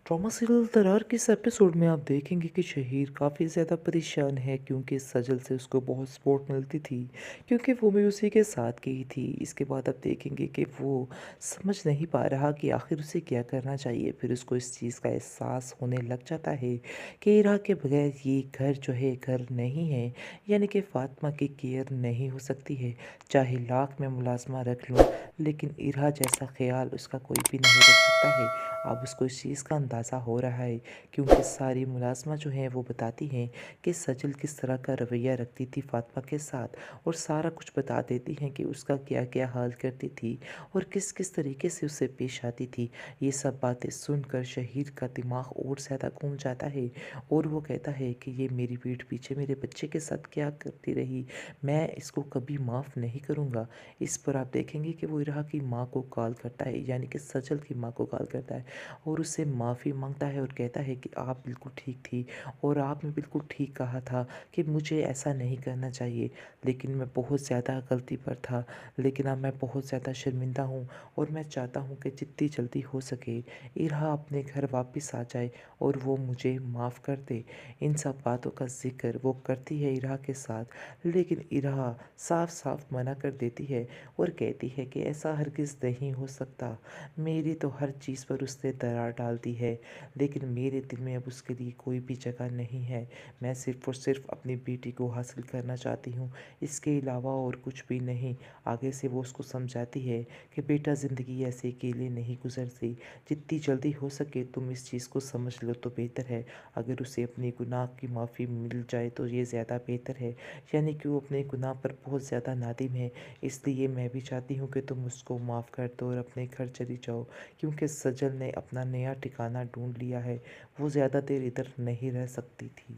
Drama serial दरार के इस एपिसोड में आप देखेंगे कि शहीर काफ़ी ज़्यादा परेशान है क्योंकि सजल से उसको बहुत सपोर्ट मिलती थी, क्योंकि वो भी उसी के साथ गई थी। इसके बाद आप देखेंगे कि वो समझ नहीं पा रहा कि आखिर उसे क्या करना चाहिए। फिर उसको इस चीज़ का एहसास होने लग जाता है कि इरा के बगैर ये घर जो है घर नहीं है, यानी कि फ़ातिमा की केयर नहीं हो सकती है। चाहे लाख में मुलाजमा रख लूँ, लेकिन इरा जैसा ख्याल उसका कोई भी नहीं रख सकता है। अब उसको इस चीज़ का अंदाज़ा हो रहा है क्योंकि सारी मुलाज़िमा जो हैं वो बताती हैं कि सजल किस तरह का रवैया रखती थी फ़ातिमा के साथ, और सारा कुछ बता देती हैं कि उसका क्या-क्या हाल करती थी और किस-किस तरीके से उससे पेश आती थी। ये सब बातें सुनकर शहीद का दिमाग और ज़्यादा घूम जाता है और वो कहता है कि ये मेरी पीठ पीछे मेरे बच्चे के साथ क्या करती रही, मैं इसको कभी माफ़ नहीं करूँगा। इस पर आप देखेंगे कि वो इरा की माँ को कॉल करता है, यानी कि सजल की माँ को कॉल करता है और उससे माफ़ी मांगता है और कहता है कि आप बिल्कुल ठीक थी और आपने बिल्कुल ठीक कहा था कि मुझे ऐसा नहीं करना चाहिए, लेकिन मैं बहुत ज़्यादा गलती पर था। लेकिन अब मैं बहुत ज़्यादा शर्मिंदा हूँ और मैं चाहता हूँ कि जितनी जल्दी हो सके इरा अपने घर वापस आ जाए और वो मुझे माफ़ कर दे। इन सब बातों का ज़िक्र वो करती है इरा के साथ, लेकिन इरा साफ साफ मना कर देती है और कहती है कि ऐसा हरगिज़ नहीं हो सकता। मेरी तो हर चीज़ पर उसने दरार डाल दी है, लेकिन मेरे दिल में अब उसके लिए कोई भी जगह नहीं है। मैं सिर्फ़ और सिर्फ़ अपनी बेटी को हासिल करना चाहती हूँ, इसके अलावा और कुछ भी नहीं। आगे से वो उसको समझाती है कि बेटा, ज़िंदगी ऐसे अकेले नहीं गुज़रती, जितनी जल्दी हो सके तुम इस चीज़ को समझ लो तो बेहतर है। अगर उसे अपने गुनाह की माफ़ी मिल जाए तो ये ज़्यादा बेहतर है, यानी कि वो अपने गुनाह पर बहुत ज़्यादा नादिम है। इसलिए मैं भी चाहती हूँ कि तुम उसको माफ़ कर दो और अपने घर चली जाओ, क्योंकि सजल ने अपना नया ठिकाना ढूँढ लिया है, वो ज़्यादा देर इधर नहीं रह सकती थी।